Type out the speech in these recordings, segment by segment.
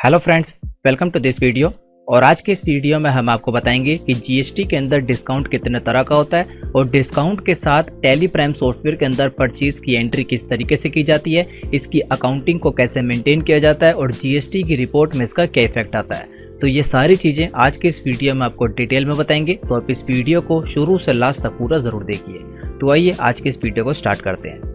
Hello friends, welcome to this video. और आज के इस वीडियो में हम आपको बताएंगे कि जीएसटी के अंदर डिस्काउंट कितने तरह का होता है और डिस्काउंट के साथ टैली प्राइम सॉफ्टवेयर के अंदर परचेज की एंट्री किस तरीके से की जाती है, इसकी अकाउंटिंग को कैसे मेंटेन किया जाता है और जीएसटी की रिपोर्ट में इसका क्या इफेक्ट आता है। तो ये सारी चीज़ें आज के इस वीडियो में आपको डिटेल में बताएंगे, तो आप इस वीडियो को शुरू से लास्ट तक पूरा ज़रूर देखिए। तो आइए आज के इस वीडियो को स्टार्ट करते हैं।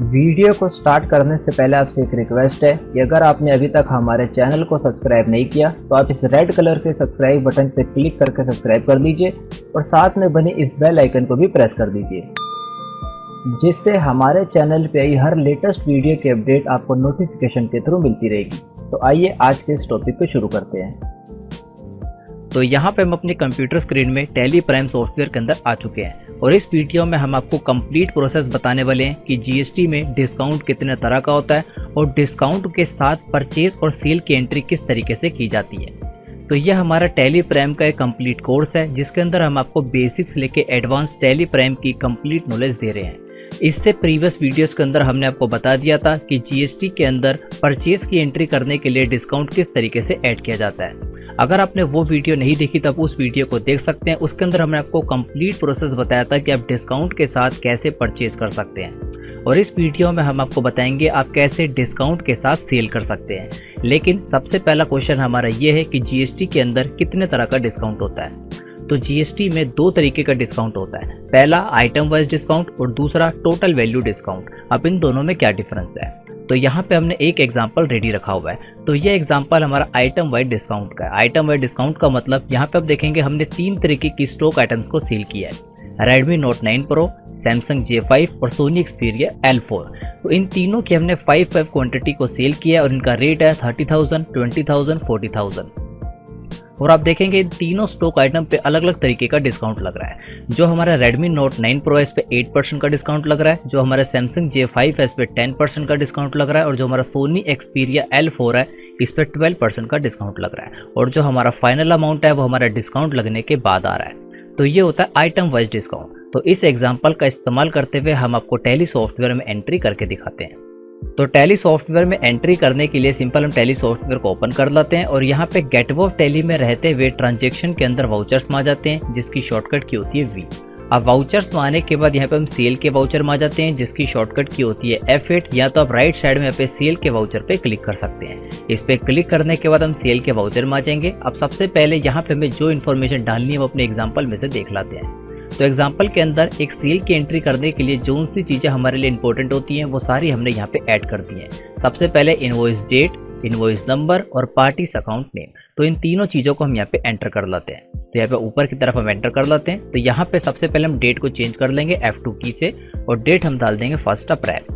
वीडियो को स्टार्ट करने से पहले आपसे एक रिक्वेस्ट है कि अगर आपने अभी तक हमारे चैनल को सब्सक्राइब नहीं किया तो आप इस रेड कलर के सब्सक्राइब बटन पर क्लिक करके सब्सक्राइब कर लीजिए और साथ में बने इस बेल आइकन को भी प्रेस कर दीजिए, जिससे हमारे चैनल पे आई हर लेटेस्ट वीडियो की अपडेट आपको नोटिफिकेशन के थ्रू मिलती रहेगी। तो आइए आज के इस टॉपिक को शुरू करते हैं। तो यहाँ पे हम अपने कंप्यूटर स्क्रीन में टैली प्राइम सॉफ्टवेयर के अंदर आ चुके हैं और इस वीडियो में हम आपको कंप्लीट प्रोसेस बताने वाले हैं कि जीएसटी में डिस्काउंट कितने तरह का होता है और डिस्काउंट के साथ परचेज और सेल की एंट्री किस तरीके से की जाती है। तो यह हमारा टैली प्राइम का एक कंप्लीट कोर्स है जिसके अंदर हम आपको बेसिक्स लेके एडवांस टैली प्राइम की कंप्लीट नॉलेज दे रहे हैं। इससे प्रीवियस वीडियोस के अंदर हमने आपको बता दिया था कि जीएसटी के अंदर परचेज की एंट्री करने के लिए डिस्काउंट किस तरीके से ऐड किया जाता है। अगर आपने वो वीडियो नहीं देखी तब उस वीडियो को देख सकते हैं। उसके अंदर हमने आपको कंप्लीट प्रोसेस बताया था कि आप डिस्काउंट के साथ कैसे परचेज कर सकते हैं और इस वीडियो में हम आपको बताएंगे आप कैसे डिस्काउंट के साथ सेल कर सकते हैं। लेकिन सबसे पहला क्वेश्चन हमारा ये है कि जीएसटी के अंदर कितने तरह का डिस्काउंट होता है। तो जीएसटी में दो तरीके का डिस्काउंट होता है, पहला आइटम वाइज डिस्काउंट और दूसरा टोटल वैल्यू डिस्काउंट। अब इन दोनों में क्या डिफरेंस है, तो यहाँ पे हमने एक एग्जांपल रेडी रखा हुआ है। तो ये एग्जांपल हमारा आइटम वाइज डिस्काउंट का है। आइटम वाइज डिस्काउंट का मतलब यहाँ पे आप देखेंगे हमने तीन तरीके की स्टॉक आइटम्स को सेल किया है, Redmi Note 9 Pro, Samsung J5 और Sony Xperia L4। तो इन तीनों की हमने 5 क्वांटिटी को सेल किया है और इनका रेट है 30,000, 20,000, 40,000। और आप देखेंगे इन तीनों स्टॉक आइटम पे अलग अलग तरीके का डिस्काउंट लग रहा है। जो हमारा Redmi Note 9 Pro है इस पे 8% का डिस्काउंट लग रहा है, जो हमारा Samsung J5 है इस पे 10% का डिस्काउंट लग रहा है और जो हमारा Sony Xperia L4 है इस पे 12% का डिस्काउंट लग रहा है और जो हमारा फाइनल अमाउंट है वो हमारा डिस्काउंट लगने के बाद आ रहा है। तो ये होता है आइटम वाइज डिस्काउंट। तो इस एग्जाम्पल का इस्तेमाल करते हुए हम आपको टैली सॉफ्टवेयर में एंट्री करके दिखाते हैं। तो टैली सॉफ्टवेयर में एंट्री करने के लिए सिंपल हम टैली सॉफ्टवेयर को ओपन कर लेते हैं और यहाँ पे गेट ऑफ टैली में रहते हुए ट्रांजैक्शन के अंदर वाउचर्स में आ जाते हैं जिसकी शॉर्टकट की होती है वी। अब वाउचर्स में आने के बाद यहाँ पे हम सेल के वाउचर में आ जाते हैं जिसकी शॉर्टकट की होती है F8, या तो आप राइट साइड में यहाँ पे सेल के वाउचर पे क्लिक कर सकते हैं। इस पे क्लिक करने के बाद हम सेल के वाउचर में आ जाएंगे। अब सबसे पहले यहाँ पे हमें जो इन्फॉर्मेशन डालनी है वो अपने एग्जाम्पल में से देख लाते हैं। तो एग्जाम्पल के अंदर एक सेल की एंट्री करने के लिए जो सी चीज़ें हमारे लिए इंपॉर्टेंट होती हैं वो सारी हमने यहाँ पे ऐड कर दी हैं। सबसे पहले इनवॉइस डेट, इनवॉइस नंबर और पार्टीज अकाउंट नेम। तो इन तीनों चीज़ों को हम यहाँ पे एंटर कर लेते हैं। तो यहाँ पे ऊपर की तरफ हम एंटर कर लेते हैं। तो यहाँ पे सबसे पहले हम डेट को चेंज कर लेंगे F2 की से और डेट हम डाल देंगे 1 अप्रैल।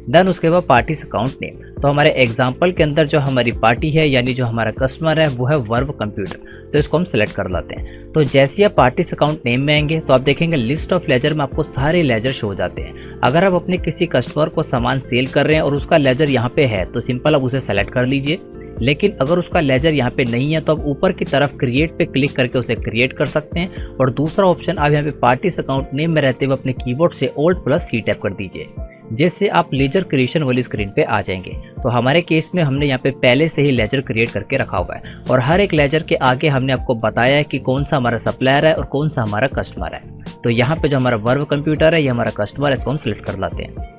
देन उसके बाद पार्टीज अकाउंट नेम। तो हमारे एग्जाम्पल के अंदर जो हमारी पार्टी है यानी जो हमारा कस्टमर है वो है वर्व कंप्यूटर, तो इसको हम सेलेक्ट कर लेते हैं। तो जैसे आप पार्टीज अकाउंट नेम में आएंगे तो आप देखेंगे लिस्ट ऑफ लेजर में आपको सारे लेजर शो हो जाते हैं। अगर आप अपने किसी कस्टमर को सामान सेल कर रहे हैं और उसका लेजर यहाँ पे है तो सिंपल आप उसे सेलेक्ट कर लीजिए। लेकिन अगर उसका लेजर यहाँ पे नहीं है तो आप ऊपर की तरफ क्रिएट पे क्लिक करके उसे क्रिएट कर सकते हैं और दूसरा ऑप्शन आप यहाँ पे पार्टीज अकाउंट नेम में रहते हुए अपने कीबोर्ड से Alt+C टैप कर दीजिए, जिससे आप लेजर क्रिएशन वाली स्क्रीन पे आ जाएंगे। तो हमारे केस में हमने यहाँ पे पहले से ही लेजर क्रिएट करके रखा हुआ है और हर एक लेजर के आगे हमने आपको बताया है कि कौन सा हमारा सप्लायर है और कौन सा हमारा कस्टमर है। तो यहाँ पे जो हमारा वर्व कंप्यूटर है ये हमारा कस्टमर है, इसको हम सिलेक्ट कर लाते हैं।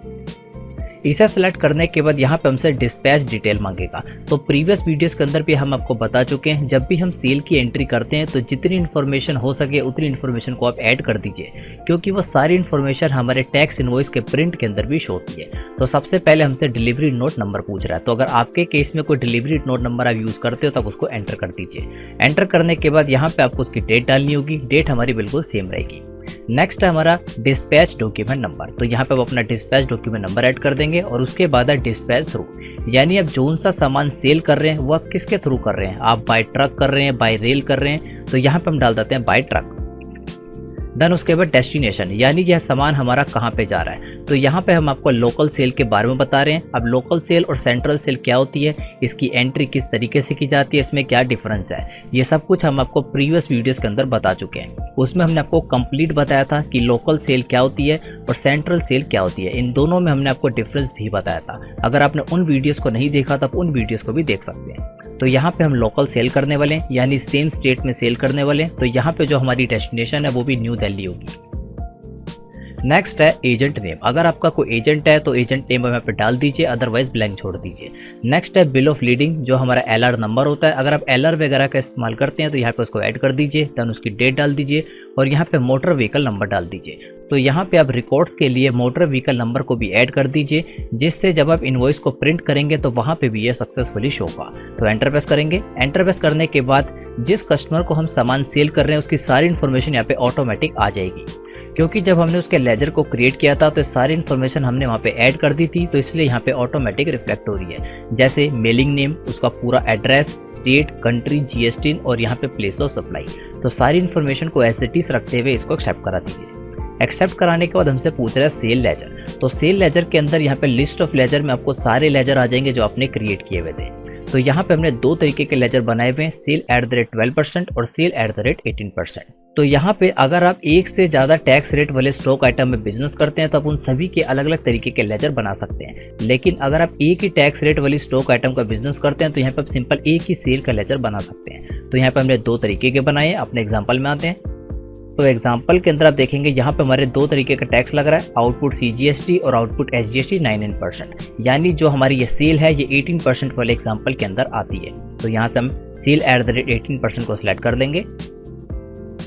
इसे सेलेक्ट करने के बाद यहाँ पे हमसे डिस्पैच डिटेल मांगेगा। तो प्रीवियस वीडियोस के अंदर भी हम आपको बता चुके हैं जब भी हम सेल की एंट्री करते हैं तो जितनी इन्फॉर्मेशन हो सके उतनी इन्फॉर्मेशन को आप ऐड कर दीजिए, क्योंकि वो सारी इन्फॉर्मेशन हमारे टैक्स इनवॉइस के प्रिंट के अंदर भी शो होती है। तो सबसे पहले हमसे डिलीवरी नोट नंबर पूछ रहा है, तो अगर आपके केस में कोई डिलीवरी नोट नंबर आप यूज़ करते हो तो आप उसको एंटर कर दीजिए। एंटर करने के बाद यहाँ पे आपको उसकी डेट डालनी होगी, डेट हमारी बिल्कुल सेम रहेगी। नेक्स्ट है हमारा डिस्पैच डॉक्यूमेंट नंबर। तो यहाँ पे आप अपना डिस्पैच डॉक्यूमेंट नंबर ऐड कर देंगे और उसके बाद है डिस्पैच थ्रू, यानी आप जो सा सामान सेल कर रहे हैं वो आप किसके थ्रू कर रहे हैं, आप बाय ट्रक कर रहे हैं, बाय रेल कर रहे हैं। तो यहाँ पे हम डाल देते हैं बाय ट्रक। देन उसके बाद डेस्टिनेशन, यानी यह सामान हमारा कहाँ पे जा रहा है। तो यहाँ पे हम आपको लोकल सेल के बारे में बता रहे हैं। अब लोकल सेल और सेंट्रल सेल क्या होती है, इसकी एंट्री किस तरीके से की जाती है, इसमें क्या डिफरेंस है, ये सब कुछ हम आपको प्रीवियस वीडियोस के अंदर बता चुके हैं। उसमें हमने आपको कंप्लीट बताया था कि लोकल सेल क्या होती है और सेंट्रल सेल क्या होती है। इन दोनों में हमने आपको डिफरेंस भी बताया था। अगर आपने उन वीडियोस को नहीं देखा तो आप उन वीडियोस को भी देख सकते हैं। तो यहाँ पे हम लोकल सेल करने वाले हैं, यानी सेम स्टेट में सेल करने वाले हैं। तो यहाँ पे जो हमारी डेस्टिनेशन है वो भी न्यू दिल्ली होगी। नेक्स्ट है एजेंट नेम। अगर आपका कोई एजेंट है तो एजेंट नेम यहाँ पे डाल दीजिए, अदरवाइज ब्लैंक छोड़ दीजिए। नेक्स्ट है बिल ऑफ लीडिंग, जो हमारा LR नंबर होता है। अगर आप LR वगैरह का इस्तेमाल करते हैं तो यहाँ पे उसको ऐड कर दीजिए, देन उसकी डेट डाल दीजिए और यहाँ पे मोटर व्हीकल नंबर डाल दीजिए। तो यहाँ पे आप रिकॉर्ड्स के लिए मोटर व्हीकल नंबर को भी ऐड कर दीजिए, जिससे जब आप इनवॉइस को प्रिंट करेंगे तो वहाँ पे भी ये सक्सेसफुली शो होगा। तो एंटर प्रेस करेंगे। एंटर प्रेस करने के बाद जिस कस्टमर को हम सामान सेल कर रहे हैं उसकी सारी इन्फॉर्मेशन यहाँ पे ऑटोमेटिक आ जाएगी, क्योंकि जब हमने उसके लेजर को क्रिएट किया था तो सारी इन्फॉर्मेशन हमने वहाँ पे ऐड कर दी थी, तो इसलिए यहाँ पे ऑटोमेटिक रिफ्लेक्ट हो रही है। जैसे मेलिंग नेम, उसका पूरा एड्रेस, स्टेट, कंट्री, GST और यहाँ पे प्लेस ऑफ सप्लाई। तो सारी इन्फॉर्मेशन को एज इट इज रखते हुए इसको एक्सेप्ट करा दीजिए। एक्सेप्ट कराने के बाद हमसे पूछ रहा है सेल लेजर। तो सेल लेजर के अंदर यहाँ पे लिस्ट ऑफ लेजर में आपको सारे लेजर आ जाएंगे जो आपने क्रिएट किए हुए थे। तो यहाँ पे हमने दो तरीके के लेजर बनाए हुए हैं, सेल @12% और सेल @18%। तो यहाँ पे अगर आप एक से ज़्यादा टैक्स रेट वाले स्टॉक आइटम में बिजनेस करते हैं तो आप उन सभी के अलग अलग तरीके के लेजर बना सकते हैं। लेकिन अगर आप एक ही टैक्स रेट वाली स्टॉक आइटम का बिजनेस करते हैं तो यहाँ पे आप सिंपल एक ही सेल का लेजर बना सकते हैं। तो यहाँ पे हमने दो तरीके के बनाए हैं। अपने एग्जाम्पल में आते हैं। तो एग्जाम्पल के अंदर आप देखेंगे यहाँ पे हमारे दो तरीके का टैक्स लग रहा है, आउटपुट CGST और आउटपुट SGST 9%। यानी जो हमारी ये सेल है ये 18% वाले एग्जाम्पल के अंदर आती है। तो यहाँ से हम सेल @18% को सिलेक्ट कर देंगे।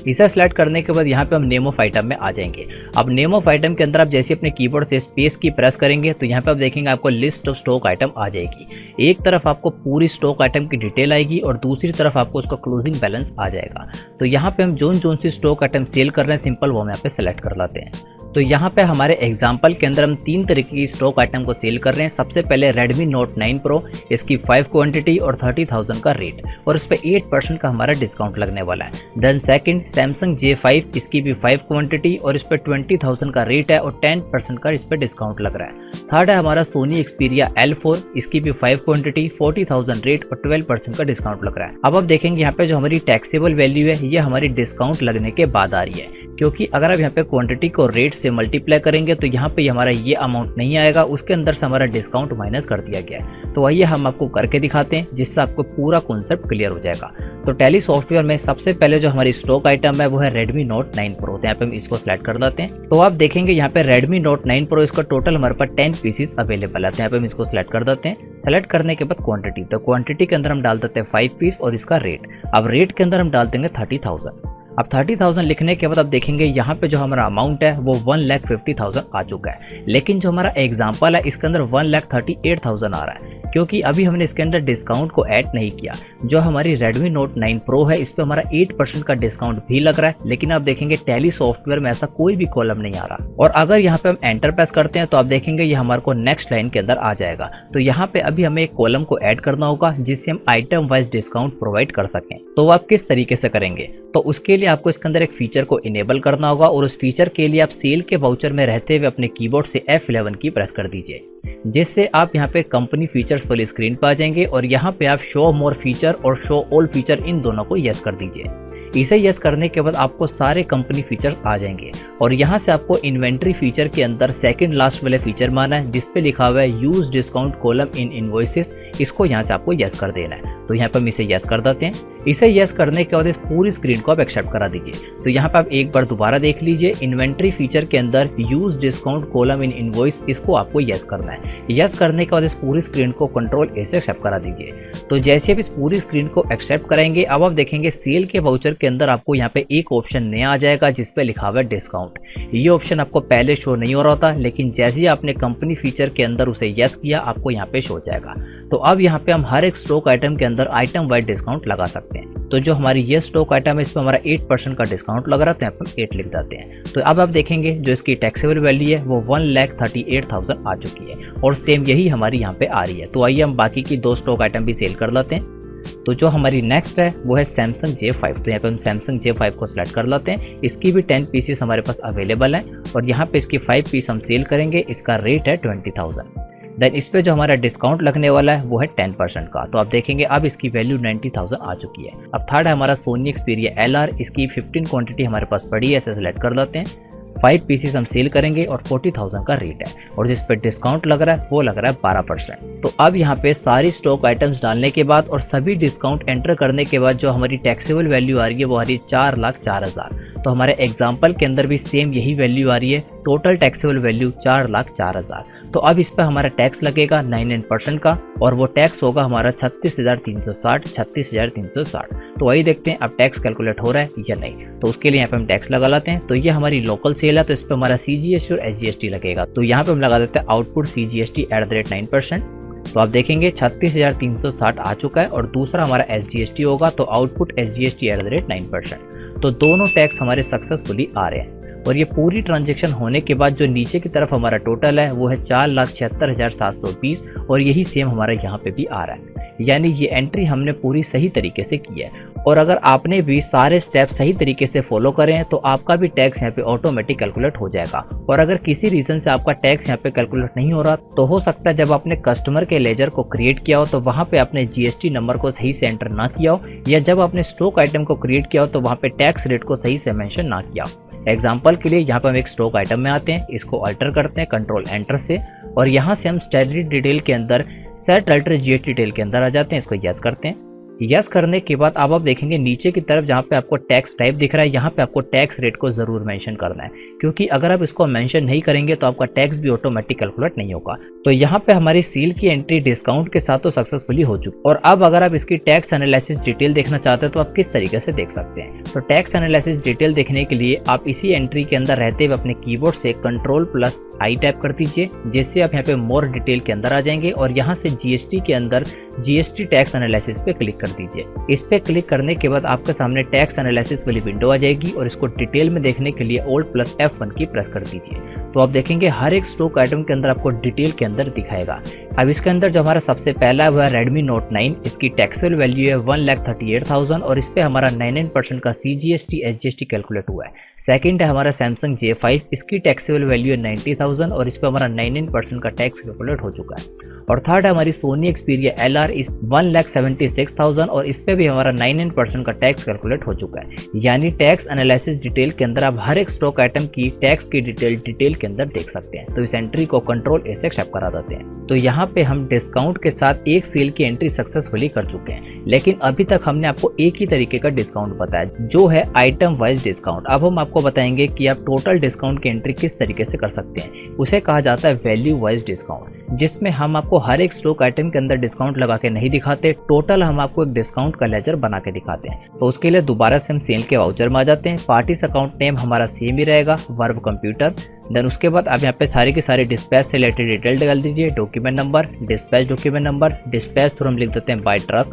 इसे सिलेक्ट करने के बाद यहाँ पे हम नेम ऑफ आइटम में आ जाएंगे। अब नेम ऑफ आइटम के अंदर आप जैसे अपने कीबोर्ड से स्पेस की प्रेस करेंगे तो यहाँ पे आप देखेंगे आपको लिस्ट ऑफ स्टॉक आइटम आ जाएगी। एक तरफ आपको पूरी स्टॉक आइटम की डिटेल आएगी और दूसरी तरफ आपको उसका क्लोजिंग बैलेंस आ जाएगा। तो यहाँ पे हम जोन सी स्टॉक आइटम सेल कर रहे हैं सिंपल वो हम यहाँ पे सेलेक्ट कर लाते हैं। तो यहाँ पे हमारे एग्जाम्पल के अंदर हम तीन तरीके की स्टॉक आइटम को सेल कर रहे हैं। सबसे पहले Redmi Note 9 Pro, इसकी 5 क्वांटिटी और 30,000 का रेट और इस पर 8% का हमारा डिस्काउंट लगने वाला है। देन सेकंड Samsung J5, इसकी भी 5 क्वांटिटी और इस पर 20,000 का रेट है और 10% का इस पर डिस्काउंट लग रहा है। थर्ड है हमारा Sony Xperia L4, इसकी भी 5 क्वांटिटी, 40,000 रेट और 12% का डिस्काउंट लग रहा है। अब आप देखेंगे यहाँ पे जो हमारी टैक्सेबल वैल्यू है ये हमारी डिस्काउंट लगने के बाद आ रही है, क्योंकि अगर आप यहाँ पे क्वांटिटी को रेट से मल्टीप्लाई करेंगे तो यहाँ पे हमारा ये अमाउंट नहीं आएगा, उसके अंदर से हमारा डिस्काउंट माइनस कर दिया गया है। तो आइए हम आपको करके दिखाते हैं जिससे आपको पूरा कॉन्सेप्ट क्लियर हो जाएगा। तो टैली सॉफ्टवेयर में सबसे पहले जो हमारी स्टॉक आइटम है वो है Redmi Note 9 Pro। तो यहाँ पे हम इसको सिलेक्ट कर देते हैं। तो आप देखेंगे यहाँ पे Redmi Note 9 Pro इसका टोटल हमारे पास 10 पीसेस अवेलेबल है। तो यहाँ पे हम इसको सिलेक्ट कर देते हैं। सेलेक्ट करने के बाद क्वांटिटी, तो क्वांटिटी के अंदर हम डाल देते हैं 5 पीस और इसका रेट। अब रेट के अंदर हम डाल देंगे 30,000। अब 30,000 लिखने के बाद आप देखेंगे यहाँ पे जो हमारा अमाउंट है वो 1,50,000 आ चुका है। लेकिन जो हमारा एग्जाम्पल है इसके अंदर 1,38,000 आ रहा है, क्योंकि अभी हमने इसके अंदर डिस्काउंट को ऐड नहीं किया। जो हमारी Redmi Note 9 Pro है इस पर हमारा 8% का डिस्काउंट भी लग रहा है, लेकिन आप देखेंगे टैली सॉफ्टवेयर में ऐसा कोई भी कॉलम नहीं आ रहा। और अगर यहाँ पे हम एंटर प्रेस करते हैं तो आप देखेंगे ये हमारे को नेक्स्ट लाइन के अंदर आ जाएगा। तो यहाँ पे अभी हमें एक कॉलम को ऐड करना होगा जिससे हम आइटम वाइज डिस्काउंट प्रोवाइड कर सकें। तो आप किस तरीके से करेंगे, तो उसके लिए आपको इसके अंदर एक फीचर को इनेबल करना होगा और उस फीचर के लिए आप सेल के वाउचर में रहते हुए अपने कीबोर्ड से F11 की प्रेस कर दीजिए, जिससे आप यहाँ पे कंपनी फीचर्स वाली स्क्रीन पर आ जाएंगे और यहाँ पे आप शो मोर फीचर और शो ऑल फीचर इन दोनों को यस कर दीजिए। इसे यस करने के बाद आपको सारे कंपनी फीचर्स आ जाएंगे और यहाँ से आपको इन्वेंट्री फीचर के अंदर सेकंड लास्ट वाले फीचर माना है जिसपे लिखा हुआ है use discount column in invoices. इसको यहाँ से आपको यस कर देना है। तो यहाँ पर हम इसे यस कर देते हैं। इसे यस करने के बाद इस पूरी स्क्रीन को आप एक्सेप्ट करा दीजिए। तो यहाँ पर आप एक बार दोबारा देख लीजिए, इन्वेंट्री फीचर के अंदर use discount column in invoice, इसको आपको यस करना है। यस करने के बाद इस पूरी स्क्रीन को कंट्रोल ए से एक्सेप्ट करा दीजिए। तो जैसे आप इस पूरी स्क्रीन को एक्सेप्ट कराएंगे अब आप देखेंगे सेल के वाउचर के अंदर आपको यहाँ पे एक ऑप्शन नया आ जाएगा जिसपे लिखा हुआ है डिस्काउंट। ये ऑप्शन आपको पहले शो नहीं हो रहा था, लेकिन जैसे ही आपने कंपनी फीचर के अंदर उसे यस किया आपको यहाँ पे शो हो जाएगा। तो अब यहाँ पे हम हर एक स्टॉक आइटम के अंदर आइटम वाइज डिस्काउंट लगा सकते हैं। तो जो हमारी ये स्टॉक आइटम है इस पर हमारा 8% का डिस्काउंट लग रहा था, यहाँ पर 8 लिख देते हैं। तो अब आप देखेंगे जो इसकी टैक्सेबल वैल्यू है वो 1,38,000 आ चुकी है और सेम यही हमारी यहाँ पे आ रही है। तो आइए हम बाकी की दो स्टॉक आइटम भी सेल कर लेते हैं। तो जो हमारी नेक्स्ट है वो है सैमसंग J5। तो यहाँ पे हम सैमसंग J5 को सिलेक्ट कर लेते हैं। इसकी भी 10 पीसेस हमारे पास अवेलेबल हैं और यहाँ पे इसकी 5 पीस हम सेल करेंगे। इसका रेट है 20,000। देन इस पे जो हमारा डिस्काउंट लगने वाला है वो है 10% का। तो आप देखेंगे अब इसकी वैल्यू 90,000 आ चुकी है। अब थर्ड है हमारा सोनी Xperia LR। इसकी 15 क्वांटिटी हमारे पास पड़ी है, इसे सेलेक्ट कर लेते हैं। 5 पीसेस हम सेल करेंगे और 40,000 का रेट है और जिस पे डिस्काउंट लग रहा है वो लग रहा है 12%। तो अब यहाँ पे सारी स्टॉक आइटम्स डालने के बाद और सभी डिस्काउंट एंटर करने के बाद जो हमारी टैक्सेबल वैल्यू आ रही है वो आ रही है 4,04,000। तो हमारे एग्जाम्पल के अंदर भी सेम यही वैल्यू आ रही है। Total taxable value 4,04,000। तो अब इस पर हमारा टैक्स लगेगा 99% का और वो टैक्स होगा हमारा 36,360। तो वही देखते हैं अब टैक्स कैलकुलेट हो रहा है या नहीं। तो उसके लिए यहाँ पे हम टैक्स लगा लाते हैं। तो ये हमारी लोकल सेल है तो इस पर हमारा CGST और SGST लगेगा। तो यहाँ पे हम लगा देते हैं आउटपुट CGST @9%। तो आप देखेंगे 36,360 आ चुका है और दूसरा हमारा SGST होगा तो आउटपुट SGST @9%। तो दोनों टैक्स हमारे सक्सेसफुली आ रहे हैं और ये पूरी ट्रांजैक्शन होने के बाद जो नीचे की तरफ हमारा टोटल है वो है 4,76,720 और यही सेम हमारा यहाँ पे भी आ रहा है। यानी ये एंट्री हमने पूरी सही तरीके से की है और अगर आपने भी सारे स्टेप सही तरीके से फॉलो करें तो आपका भी टैक्स यहाँ पे ऑटोमेटिक कैलकुलेट हो जाएगा। और अगर किसी रीजन से आपका टैक्स यहाँ पे कैलकुलेट नहीं हो रहा तो हो सकता है जब आपने कस्टमर के लेजर को क्रिएट किया हो तो वहाँ पे आपने GST नंबर को सही से एंटर ना किया हो या जब आपने स्टॉक आइटम को क्रिएट किया हो तो वहाँ पे टैक्स रेट को सही से मेंशन ना किया हो। एग्जाम्पल के लिए यहाँ पर हम एक स्टॉक आइटम में आते हैं, इसको अल्टर करते हैं कंट्रोल एंटर से और यहाँ से हम स्टैट्यूटरी डिटेल के अंदर सेट अल्टर GST डिटेल के अंदर आ जाते हैं। इसको यस करते हैं। यस करने के बाद अब आप देखेंगे नीचे की तरफ जहाँ पे आपको टैक्स टाइप दिख रहा है यहाँ पे आपको टैक्स रेट को जरूर मेंशन करना है क्योंकि अगर आप इसको मेंशन नहीं करेंगे तो आपका टैक्स भी ऑटोमेटिक कैलकुलेट नहीं होगा। तो यहाँ पे हमारी सेल की एंट्री डिस्काउंट के साथ तो सक्सेसफुली हो चुकी और अब अगर आप इसकी टैक्स एनालिसिस डिटेल देखना चाहते हैं तो आप किस तरीके से देख सकते हैं। तो टैक्स एनालिसिस डिटेल देखने के लिए आप इसी एंट्री के अंदर रहते हुए अपने कीबोर्ड से Ctrl+I टैप कर दीजिए जिससे आप यहाँ पे मोर डिटेल के अंदर आ जाएंगे और यहाँ से GST के अंदर GST टैक्स एनालिसिस पे क्लिक कर दीजिए। इस पे क्लिक करने के बाद आपके सामने टैक्स एनालिसिस वाली विंडो आ जाएगी और इसको डिटेल में देखने के लिए Alt+F1 की प्रेस कर दीजिए। तो आप देखेंगे हर एक स्टॉक आइटम के अंदर आपको डिटेल के अंदर दिखाएगा। अब इसके अंदर जो हमारा सबसे पहला है वो है Redmi Note 9। इसकी टैक्सेबल वैल्यू है 1,38,000 और इस पे हमारा 99% का CGST SGST कैलकुलेट हुआ है। सेकंड है हमारा Samsung J5। इसकी टैक्सेबल वैल्यू है 90,000 और इस पे हमारा 99% का टैक्स कैलकुलेट हो चुका है। और थर्ड है हमारी Sony Xperia LR इस 1,76,000 और इस पे भी हमारा 99% का टैक्स कैलकुलेट हो चुका है। यानी टैक्स एनालिसिस डिटेल के अंदर आप हर एक स्टॉक आइटम की टैक्स की डिटेल के अंदर देख सकते हैं। तो इस एंट्री को Ctrl+A से एक्सेप्ट करा देते हैं। तो यहाँ पे हम डिस्काउंट के साथ एक सेल की एंट्री सक्सेसफुली कर चुके हैं, लेकिन अभी तक हमने आपको एक ही तरीके का डिस्काउंट बताया जो है आइटम वाइज डिस्काउंट। अब हम आपको बताएंगे कि आप टोटल डिस्काउंट की एंट्री किस तरीके से कर सकते हैं। उसे कहा जाता है वैल्यू वाइज डिस्काउंट, जिसमें हम आपको हर एक स्टॉक आइटम के अंदर डिस्काउंट लगा के नहीं दिखाते, टोटल हम आपको एक डिस्काउंट का लेजर बना के दिखाते हैं। तो उसके लिए दोबारा से हम सेल के वाउचर में आ जाते हैं। पार्टीज अकाउंट नेम हमारा सेम ही रहेगा, वर्ब कंप्यूटर। देन उसके बाद आप यहाँ पे सारे के सारे डिस्पैच से रिलेटेड डिटेल डाल दीजिए, document number, dispatch document number, dispatch through हम लिख देते हैं बाय ट्रक।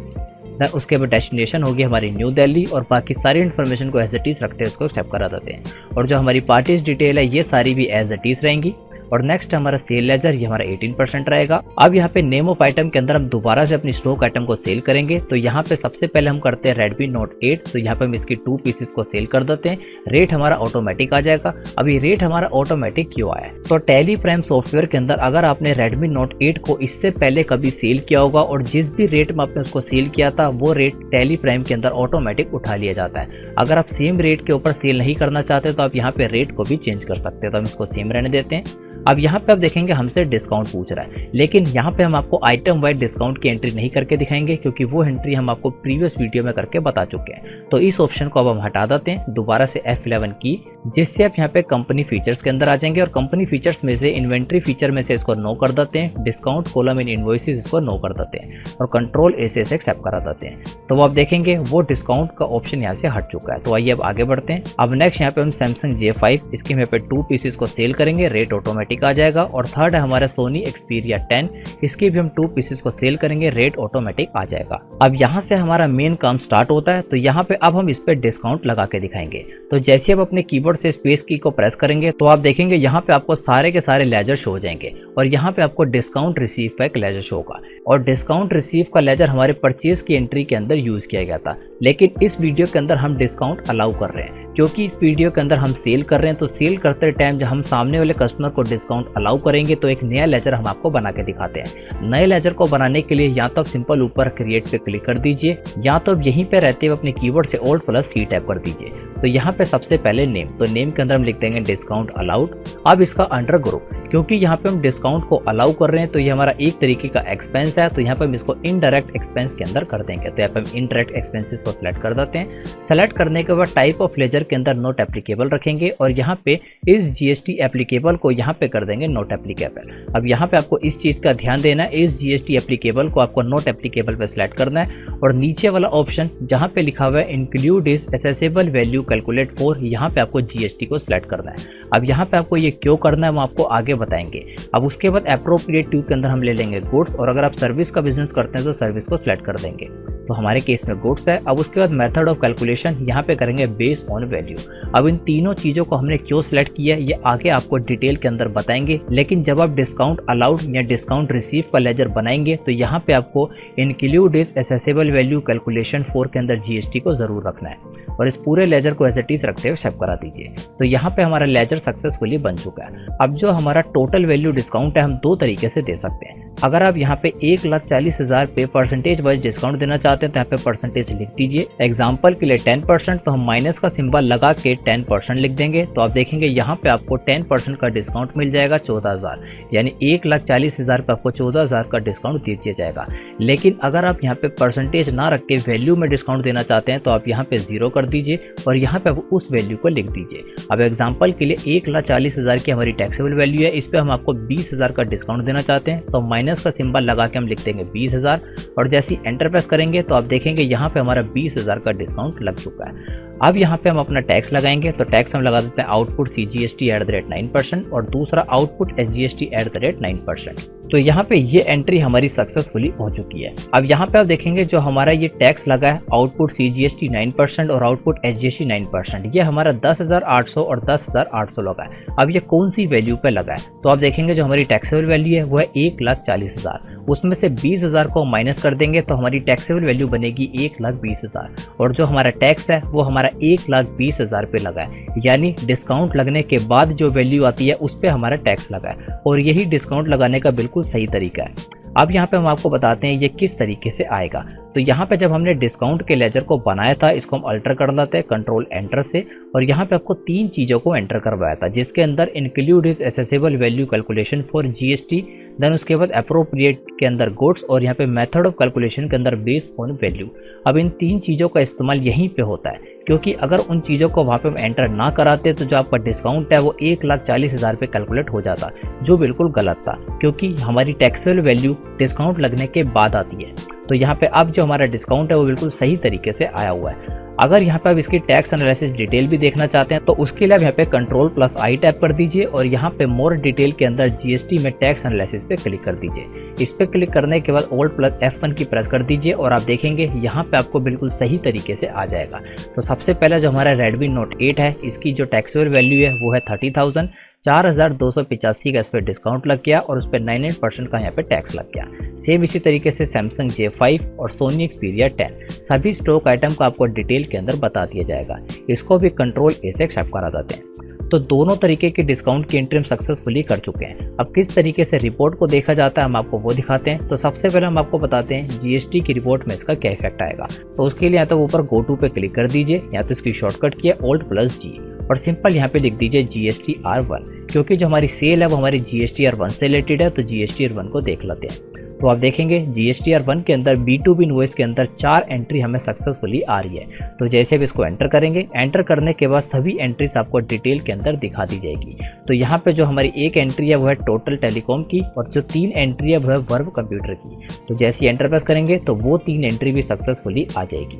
देन उसके बाद डेस्टिनेशन होगी हमारी न्यू दिल्ली और बाकी सारी इन्फॉर्मेशन को एज इट इज रखते हैं, उसको एक्सेप्ट करा देते हैं। और जो हमारी पार्टीज डिटेल है ये सारी भी एज इट इज रहेंगी। और नेक्स्ट हमारा सेल लेजर, ये हमारा 18% रहेगा। अब यहाँ पे नेम ऑफ आइटम के अंदर हम दोबारा से अपनी स्टॉक आइटम को सेल करेंगे। तो यहाँ पे सबसे पहले हम करते हैं Redmi Note 8। तो यहाँ पे हम इसकी 2 पीसेस को सेल कर देते हैं। रेट हमारा ऑटोमेटिक आ जाएगा। अभी रेट हमारा ऑटोमेटिक क्यों आया? तो टैली प्राइम सॉफ्टवेयर के अंदर अगर आपने Redmi Note 8 को इससे पहले कभी सेल किया होगा और जिस भी रेट में आपने उसको सेल किया था वो रेट टैली प्राइम के अंदर ऑटोमेटिक उठा लिया जाता है। अगर आप सेम रेट के ऊपर सेल नहीं करना चाहते तो आप यहाँ पे रेट को भी चेंज कर सकते हैं। तो हम इसको सेम रहने देते हैं। अब यहाँ पे आप देखेंगे हमसे डिस्काउंट पूछ रहा है, लेकिन यहाँ पे हम आपको आइटम वाइज डिस्काउंट की एंट्री नहीं करके दिखाएंगे क्योंकि वो एंट्री हम आपको प्रीवियस वीडियो में करके बता चुके हैं। तो इस ऑप्शन को अब हम हटा देते हैं, दोबारा से F11 की, जिससे आप यहाँ पे कंपनी फीचर्स के अंदर आ जाएंगे और कंपनी फीचर्स में से इन्वेंट्री फीचर में से इसको नो कर देते हैं, डिस्काउंट कॉलम इन इनवॉइसेस इसको नो कर देते हैं और Ctrl+A से एक्सेप्ट करा देते हैं। तो वो आप देखेंगे वो डिस्काउंट का ऑप्शन यहाँ से हट चुका है। तो आइए अब आगे बढ़ते हैं। अब नेक्स्ट यहाँ पे हम Samsung J5 इसके यहाँ पे 2 पीसेस को सेल करेंगे, रेट ऑटोमेटिक ऑटोमेटिक आ जाएगा। और थर्ड है हमारा सोनी एक्सपीरिया 10, इसके भी हम 2 पीसेस को सेल करेंगे, रेट ऑटोमेटिक आ जाएगा। अब यहाँ से हमारा मेन काम स्टार्ट होता है। तो यहाँ पे अब हम इस पे डिस्काउंट लगा के दिखाएंगे। तो जैसे आप अपने कीबोर्ड से स्पेस की को प्रेस करेंगे तो आप देखेंगे यहाँ पे आपको सारे के सारे लेजर शो हो जाएंगे और यहाँ पे आपको डिस्काउंट रिसीव का एक लेजर शो होगा। और डिस्काउंट रिसीव का लेजर हमारे परचेज की एंट्री के अंदर यूज किया गया था, लेकिन इस वीडियो के अंदर हम डिस्काउंट अलाउ कर रहे हैं क्योंकि इस वीडियो के अंदर हम सेल कर रहे हैं। तो सेल करते टाइम जब हम सामने वाले कस्टमर को डिस्काउंट अलाउ करेंगे तो एक नया लेजर हम आपको बना के दिखाते हैं। नए लेजर को बनाने के लिए या तो आप सिंपल ऊपर क्रिएट पे क्लिक कर दीजिए या तो अब यहीं पे रहते हुए अपने कीबोर्ड से Alt+C टैप कर दीजिए। तो यहाँ पे सबसे पहले नेम, तो नेम के अंदर हम लिख देंगे डिस्काउंट अलाउड। अब इसका अंडर ग्रुप, क्योंकि यहाँ पे हम डिस्काउंट को अलाउ कर रहे हैं तो ये हमारा एक तरीके का एक्सपेंस है, तो यहाँ पे हम इसको इनडायरेक्ट एक्सपेंस के अंदर कर देंगे। तो यहाँ पे हम इनडायरेक्ट एक्सपेंसेस को सिलेक्ट कर देते हैं। सेलेक्ट करने के बाद टाइप ऑफ लेजर के अंदर नॉट एप्लीकेबल रखेंगे और यहाँ पे इस GST एप्लीकेबल को यहाँ पे कर देंगे नॉट एप्लीकेबल। अब यहाँ पे आपको इस चीज़ का ध्यान देना है, इस GST एप्लीकेबल को आपको नॉट एप्लीकेबल पे सिलेक्ट करना है और नीचे वाला ऑप्शन जहाँ पे लिखा हुआ है include is assessable value calculate for, यहाँ पे आपको GST को सिलेक्ट करना है। अब यहाँ पे आपको ये क्यों करना है वो आपको आगे बताएंगे। अब उसके बाद अप्रोप्रिएट टू के अंदर हम ले लेंगे गुड्स और अगर आप सर्विस का बिजनेस करते हैं तो सर्विस को सिलेक्ट कर देंगे। तो हमारे केस में गुड्स है। अब उसके बाद मेथड ऑफ कैलकुलेशन यहाँ पे करेंगे बेस ऑन वैल्यू। अब इन तीनों चीज़ों को हमने क्यों सिलेक्ट किया ये आगे आपको डिटेल के अंदर बताएंगे, लेकिन जब आप डिस्काउंट अलाउड या डिस्काउंट रिसीव का लेजर बनाएंगे तो यहाँ पे आपको include is assessable value calculation 4 के अंदर GST को जरूर रखना है और इस पूरे लेजर को एज इट इज रखते हुए सेव करा दीजिए। तो यहाँ पे हमारा लेजर सक्सेसफुली बन चुका है। अब जो हमारा टोटल वैल्यू डिस्काउंट है हम 2 तरीके से दे सकते हैं। अगर आप यहाँ पे 1,40,000 पे परसेंटेज वाइज डिस्काउंट देना चाहते हैं तो यहाँ पे परसेंटेज लिख दीजिए। एग्जाम्पल के लिए 10%, तो हम माइनस का सिंबल लगा के 10% लिख देंगे। तो आप देखेंगे यहाँ पे आपको 10% का डिस्काउंट मिल जाएगा 14,000, यानी 1,40,000 पे आपको 14,000 का डिस्काउंट दे दिया जाएगा। लेकिन अगर आप यहाँ पे परसेंटेज ना रख के वैल्यू में डिस्काउंट देना चाहते हैं तो आप यहाँ पे 0 कर दीजिए और यहाँ पे आप उस वैल्यू को लिख दीजिए। अब एग्जाम्पल के लिए 1,40,000 की हमारी टैक्सेबल वैल्यू है, इस पे हम आपको 20,000 का डिस्काउंट देना चाहते हैं तो माइनस का सिंबल लगा के हम लिख देंगे 20,000 और जैसे एंटर प्रेस करेंगे तो आप देखेंगे यहाँ पे हमारा 20,000 का डिस्काउंट लग चुका है। अब यहाँ पे हम अपना टैक्स लगाएंगे। तो टैक्स हम लगा देते हैं आउटपुट CGST @9% और दूसरा आउटपुट SGST @9%। तो यहाँ पे ये एंट्री हमारी सक्सेसफुली हो चुकी है। अब यहाँ पे आप देखेंगे जो हमारा ये टैक्स लगा है आउटपुट CGST 9% और आउटपुट SGST 9%, ये हमारा 10,800 और 10,800 लगा है। अब ये कौन सी वैल्यू पे लगा है तो आप देखेंगे जो हमारी टैक्सेबल वैल्यू है वो है 1,40,000, उसमें से 20,000 को माइनस कर देंगे तो हमारी टैक्सेबल वैल्यू बनेगी 1,20,000 और जो हमारा टैक्स है वो हमारा 1,20,000 पे लगा है, यानी डिस्काउंट लगने के बाद जो वैल्यू आती है उस पे हमारा टैक्स लगा है और यही डिस्काउंट लगाने का बिल्कुल सही तरीका है। अब यहाँ पे हम आपको बताते हैं ये किस तरीके से आएगा। तो यहाँ पे जब हमने डिस्काउंट के लेजर को बनाया था इसको हम अल्टर कर लेते हैं कंट्रोल एंटर से और यहाँ पे आपको 3 चीज़ों को एंटर करवाया था जिसके अंदर include is assessable value calculation for GST, then उसके बाद अप्रोप्रिएट के अंदर गुड्स और यहाँ पे मेथड ऑफ कैलकुलेशन के अंदर बेस ऑन वैल्यू। अब इन 3 चीज़ों का इस्तेमाल यहीं पे होता है क्योंकि अगर उन चीज़ों को वहाँ पे हम एंटर ना कराते तो जो आपका डिस्काउंट है वो 1,40,000 पे कैलकुलेट हो जाता, जो बिल्कुल गलत था क्योंकि हमारी टैक्सेबल वैल्यू डिस्काउंट लगने के बाद आती है। तो यहाँ पे अब जो हमारा डिस्काउंट है वो बिल्कुल सही तरीके से आया हुआ है। अगर यहाँ पे आप इसकी टैक्स एनालिसिस डिटेल भी देखना चाहते हैं तो उसके लिए आप यहाँ पे Ctrl+I टैप कर दीजिए और यहाँ पे मोर डिटेल के अंदर GST में टैक्स एनालिसिस पे क्लिक कर दीजिए। इस पे क्लिक करने के बाद Alt+F1 की प्रेस कर दीजिए और आप देखेंगे यहाँ पे आपको बिल्कुल सही तरीके से आ जाएगा। तो सबसे पहला जो हमारा Redmi Note 8 है इसकी जो टैक्सेबल वैल्यू है वो है 30,000, 4,285 का इस पर डिस्काउंट लग गया और उस पर 99% का यहाँ पे टैक्स लग गया। सेम इसी तरीके से Samsung J5 और Sony Xperia 10 सभी स्टॉक आइटम का आपको डिटेल के अंदर बता दिया जाएगा। इसको भी Ctrl+A से एक्सेप्ट करा देते हैं। तो दोनों तरीके के डिस्काउंट की एंट्री हम सक्सेसफुली कर चुके हैं। अब किस तरीके से रिपोर्ट को देखा जाता है हम आपको वो दिखाते हैं। तो सबसे पहले हम आपको बताते हैं GST की रिपोर्ट में इसका क्या इफेक्ट आएगा। तो उसके लिए या तो ऊपर गो टू पे क्लिक कर दीजिए या तो इसकी शॉर्टकट की है Alt+G और सिंपल यहाँ पे लिख दीजिए GSTR1 क्योंकि जो हमारी सेल है वो हमारी GSTR1 से रिलेटेड है। तो GSTR1 को देख लेते हैं। तो आप देखेंगे GSTR1 के अंदर B2B इनवॉइस के अंदर 4 एंट्री हमें सक्सेसफुली आ रही है। तो जैसे भी इसको एंटर करेंगे, एंटर करने के बाद सभी एंट्रीज आपको डिटेल के अंदर दिखा दी जाएगी। तो यहाँ पे जो हमारी एक एंट्री है वो है टोटल टेलीकॉम की और जो 3 एंट्री है वो है वर्ब कंप्यूटर की। तो जैसे एंटर प्रेस करेंगे तो वो 3 एंट्री भी सक्सेसफुली आ जाएगी।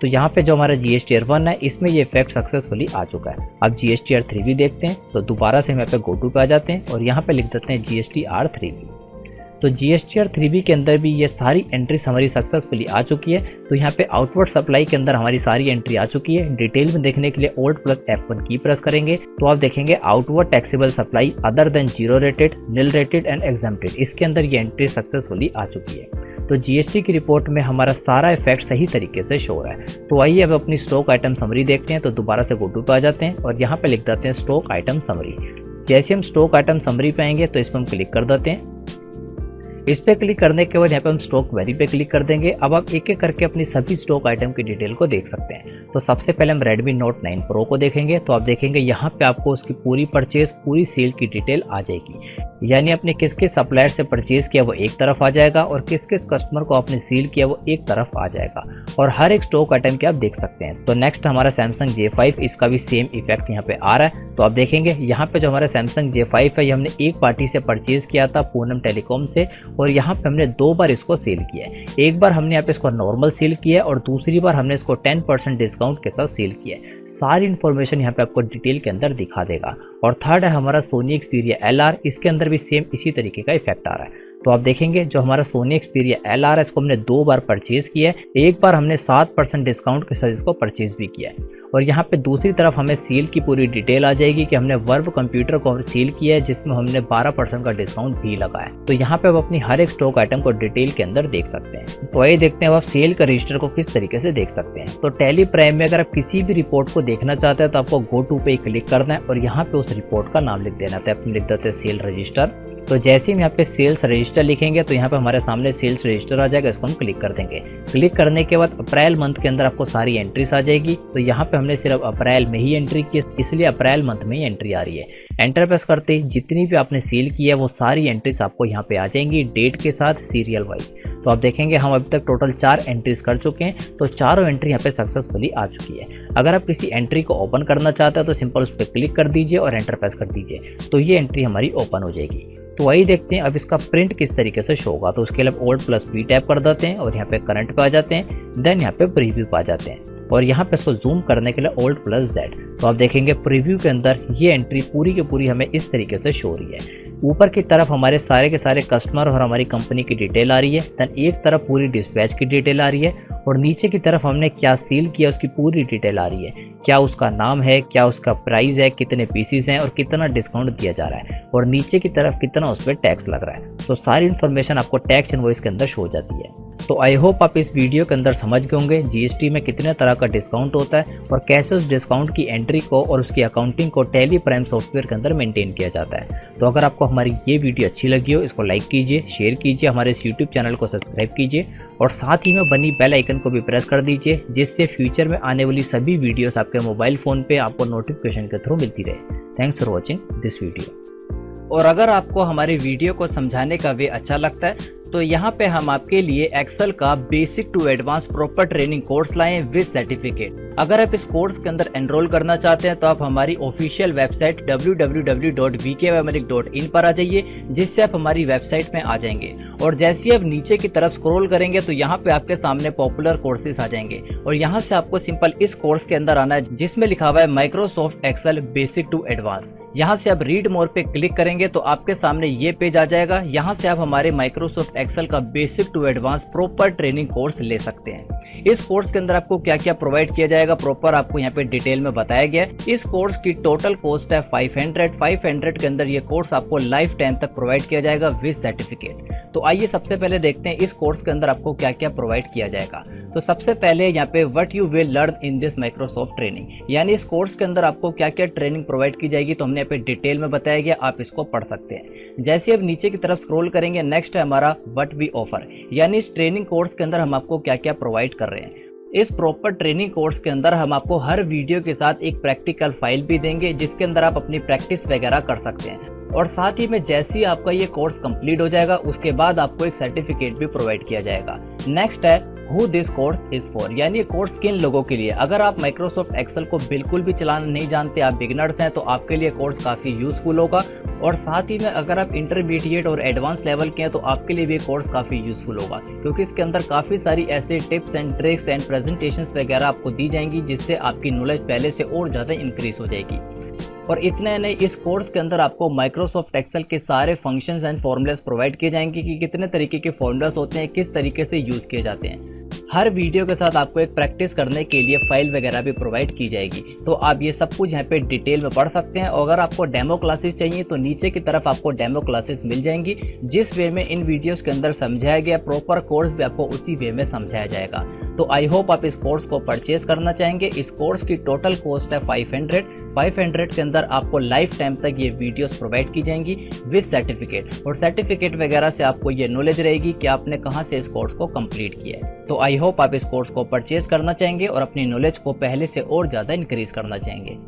तो यहाँ पे जो हमारा GSTR1 है इसमें ये इफेक्ट सक्सेसफुली आ चुका है। अब GSTR3 भी देखते हैं, तो दोबारा से हम यहाँ पे गो टू पे आ जाते हैं और यहाँ पे लिख देते हैं GSTR3 भी। तो GSTR3B के अंदर भी ये सारी एंट्रीज हमारी सक्सेसफुली आ चुकी है। तो यहाँ पे आउटवर्ड सप्लाई के अंदर हमारी सारी एंट्री आ चुकी है। डिटेल में देखने के लिए Alt प्लस F1 की प्रेस करेंगे तो आप देखेंगे outward taxable supply other than 0 rated, nil rated and exempted, इसके अंदर ये एंट्री सक्सेसफुली आ चुकी है। तो GST की रिपोर्ट में हमारा सारा इफेक्ट सही तरीके से शो हो रहा है। तो आइए अब अपनी स्टॉक आइटम समरी देखते हैं। तो दोबारा से गो टू पे आ जाते हैं और यहाँ पे लिख देते हैं स्टॉक आइटम समरी। जैसे हम स्टॉक आइटम समरी पे आएंगे तो इस पर हम क्लिक कर देते हैं। इस पे क्लिक करने के बाद यहाँ पे हम स्टॉक वेरी पे क्लिक कर देंगे। अब आप एक एक करके अपनी सभी स्टॉक आइटम की डिटेल को देख सकते हैं। तो सबसे पहले हम Redmi Note 9 Pro को देखेंगे। तो आप देखेंगे यहाँ पे आपको उसकी पूरी परचेज, पूरी सेल की डिटेल आ जाएगी। यानी आपने किस किस सप्लायर से परचेज किया वो एक तरफ आ जाएगा और किस किस कस्टमर को आपने सेल किया वो एक तरफ आ जाएगा और हर एक स्टॉक आइटम के आप देख सकते हैं। तो नेक्स्ट हमारा Samsung J5, इसका भी सेम इफेक्ट यहाँ पे आ रहा है। तो आप देखेंगे यहाँ पे जो हमारा Samsung J5 है ये हमने एक पार्टी से परचेज किया था पूनम टेलीकॉम से और यहाँ पे हमने 2 बार इसको सेल किया है। एक बार हमने यहाँ पे इसको नॉर्मल सेल किया है और दूसरी बार हमने इसको 10% डिस्काउंट के साथ सेल किया है। सारी इन्फॉर्मेशन यहाँ पे आपको डिटेल के अंदर दिखा देगा। और थर्ड है हमारा Sony Xperia LR, इसके अंदर भी सेम इसी तरीके का इफेक्ट आ रहा है। तो आप देखेंगे जो हमारा Sony Xperia LR है इसको हमने 2 बार परचेज किया है। एक बार हमने 7% डिस्काउंट के साथ इसको परचेज भी किया है और यहाँ पे दूसरी तरफ हमें सेल की पूरी डिटेल आ जाएगी कि हमने वर्व कंप्यूटर को सेल किया है जिसमें हमने 12% का डिस्काउंट भी लगाया है। तो यहाँ पे आप अपनी हर एक स्टॉक आइटम को डिटेल के अंदर देख सकते हैं। तो आइए देखते हैं अब आप सेल का रजिस्टर को किस तरीके से देख सकते हैं। तो टैली प्राइम में अगर आप किसी भी रिपोर्ट को देखना चाहते हैं तो आपको गो टू पे क्लिक करना है और यहाँ पे उस रिपोर्ट का नाम लिख देना है। तो लिख देते हैं सेल रजिस्टर। तो जैसे हम यहाँ पे सेल्स रजिस्टर लिखेंगे तो यहाँ पे हमारे सामने सेल्स रजिस्टर आ जाएगा, इसको हम क्लिक कर देंगे। क्लिक करने के बाद अप्रैल मंथ के अंदर आपको सारी एंट्रीज आ जाएगी। तो यहाँ पे हमने सिर्फ अप्रैल में ही एंट्री की, इसलिए अप्रैल मंथ में ही एंट्री आ रही है। एंटर प्रेस करते ही जितनी भी आपने सेल की है वो सारी एंट्रीज आपको यहाँ पे आ जाएंगी डेट के साथ सीरियल वाइज। तो आप देखेंगे हम अभी तक टोटल 4 एंट्रीज कर चुके हैं। तो चारों एंट्री यहाँ पे सक्सेसफुली आ चुकी है। अगर आप किसी एंट्री को ओपन करना चाहते हैं तो सिंपल उस पर क्लिक कर दीजिए और एंटर प्रेस कर दीजिए, तो ये एंट्री हमारी ओपन हो जाएगी। तो वही देखते हैं अब इसका प्रिंट किस तरीके से शो होगा। तो उसके लिए Alt प्लस P टैप कर देते हैं और यहाँ पे करंट पे आ जाते हैं, देन यहाँ पे प्रीव्यू पे आ जाते हैं और यहाँ पे इसको जूम करने के लिए Alt प्लस Z। तो आप देखेंगे प्रीव्यू के अंदर ये एंट्री पूरी की पूरी हमें इस तरीके से शो हो रही है। ऊपर की तरफ हमारे सारे के सारे कस्टमर और हमारी कंपनी की डिटेल आ रही है, देन एक तरफ पूरी डिस्पैच की डिटेल आ रही है और नीचे की तरफ हमने क्या सेल किया उसकी पूरी डिटेल आ रही है। क्या उसका नाम है, क्या उसका प्राइस है, कितने पीसीस हैं और कितना डिस्काउंट दिया जा रहा है और नीचे की तरफ कितना उस पर टैक्स लग रहा है। तो सारी इन्फॉर्मेशन आपको टैक्स इनवॉइस के अंदर शो हो जाती है। तो आई होप आप इस वीडियो के अंदर समझ गए होंगे GST में कितने तरह का डिस्काउंट होता है और कैसे उस डिस्काउंट की एंट्री को और उसकी अकाउंटिंग को टैली प्राइम सॉफ्टवेयर के अंदर मेंटेन किया जाता है। तो अगर आपको हमारी ये वीडियो अच्छी लगी हो इसको लाइक कीजिए, शेयर कीजिए, हमारे इस YouTube चैनल को सब्सक्राइब कीजिए और साथ ही में बनी बेल आइकन को भी प्रेस कर दीजिए जिससे फ्यूचर में आने वाली सभी वीडियोस आपके मोबाइल फ़ोन पे आपको नोटिफिकेशन के थ्रू मिलती रहे। Thanks for watching this video. और अगर आपको हमारे वीडियो को समझाने का वे अच्छा लगता है तो यहाँ पे हम आपके लिए एक्सेल का basic to advance proper training course लाए विद सर्टिफिकेट। अगर आप इस कोर्स के अंदर एनरोल करना चाहते हैं तो आप हमारी ऑफिशियल वेबसाइट www.vkwameric.in पर आ जाइए, जिससे आप हमारी वेबसाइट में आ जाएंगे और जैसे ही आप नीचे की तरफ स्क्रॉल करेंगे तो यहाँ पे आपके सामने पॉपुलर कोर्सेज आ जाएंगे और यहाँ से आपको सिंपल इस कोर्स के अंदर आना है जिसमें लिखा हुआ है Microsoft Excel basic to advance. यहाँ से आप रीड मोर पे क्लिक करेंगे तो आपके सामने ये पेज आ जाएगा। यहाँ से आप हमारे माइक्रोसॉफ्ट एक्सेल का basic to advance proper training course ले सकते हैं। इस कोर्स के अंदर आपको क्या क्या प्रोवाइड किया जाएगा प्रॉपर आपको यहाँ पे डिटेल में बताया गया है। इस कोर्स की टोटल कॉस्ट है 500 के अंदर ये कोर्स आपको लाइफ टाइम तक प्रोवाइड किया जाएगा विद सर्टिफिकेट। तो आइए सबसे पहले देखते हैं इस कोर्स के अंदर आपको क्या क्या प्रोवाइड किया जाएगा। तो सबसे पहले यहाँ पे what you will learn in this Microsoft training, यानी इस कोर्स के अंदर आपको क्या क्या ट्रेनिंग प्रोवाइड की जाएगी तो हमने यहाँ पे डिटेल में बताया गया, आप इसको पढ़ सकते हैं। जैसे अब नीचे की तरफ स्क्रॉल करेंगे नेक्स्ट है हमारा व्हाट वी ऑफर, यानी इस ट्रेनिंग कोर्स के अंदर हम आपको क्या क्या प्रोवाइड कर रहे हैं। इस प्रॉपर ट्रेनिंग कोर्स के अंदर हम आपको हर वीडियो के साथ एक प्रैक्टिकल फाइल भी देंगे जिसके अंदर आप अपनी प्रैक्टिस वगैरह कर सकते हैं। और साथ ही में जैसे ही आपका ये कोर्स कंप्लीट हो जाएगा उसके बाद आपको एक सर्टिफिकेट भी प्रोवाइड किया जाएगा। नेक्स्ट है who this course is for, यानी ये कोर्स किन लोगों के लिए। अगर आप माइक्रोसॉफ्ट एक्सेल को बिल्कुल भी चलाना नहीं जानते, आप बिगिनर्स हैं, तो आपके लिए कोर्स काफ़ी यूजफुल होगा। और साथ ही में अगर आप इंटरमीडिएट और एडवांस लेवल के हैं तो आपके लिए भी कोर्स काफ़ी यूजफुल होगा, क्योंकि इसके अंदर काफ़ी सारी ऐसे tips and tricks and presentations वगैरह आपको दी जाएंगी जिससे आपकी नॉलेज पहले से और ज़्यादा इंक्रीज हो जाएगी। और इतने नहीं, इस कोर्स के अंदर आपको माइक्रोसॉफ्ट एक्सेल के सारे फंक्शंस एंड फॉर्मूलाज प्रोवाइड किए जाएंगे कि कितने तरीके के फॉर्मूलाज होते हैं, किस तरीके से यूज़ किए जाते हैं। हर वीडियो के साथ आपको एक प्रैक्टिस करने के लिए फाइल वगैरह भी प्रोवाइड की जाएगी, तो आप ये सब कुछ यहाँ पे डिटेल में पढ़ सकते हैं। और अगर आपको डेमो क्लासेस चाहिए तो नीचे की तरफ आपको डेमो क्लासेस मिल जाएंगी, जिस वे में इन वीडियोस के अंदर समझाया गया प्रॉपर कोर्स भी आपको उसी वे में समझाया जाएगा। तो आई होप आप इस कोर्स को परचेज करना चाहेंगे। इस कोर्स की टोटल कॉस्ट है 500 के अंदर आपको लाइफ टाइम तक ये वीडियोस प्रोवाइड की जाएंगी विद सर्टिफिकेट, और सर्टिफिकेट वगैरह से आपको ये नॉलेज रहेगी कि आपने कहाँ से इस कोर्स को कंप्लीट किया है। तो आई होप आप इस कोर्स को परचेज करना चाहेंगे और अपनी नॉलेज को पहले से और ज़्यादा इंक्रीज करना चाहेंगे।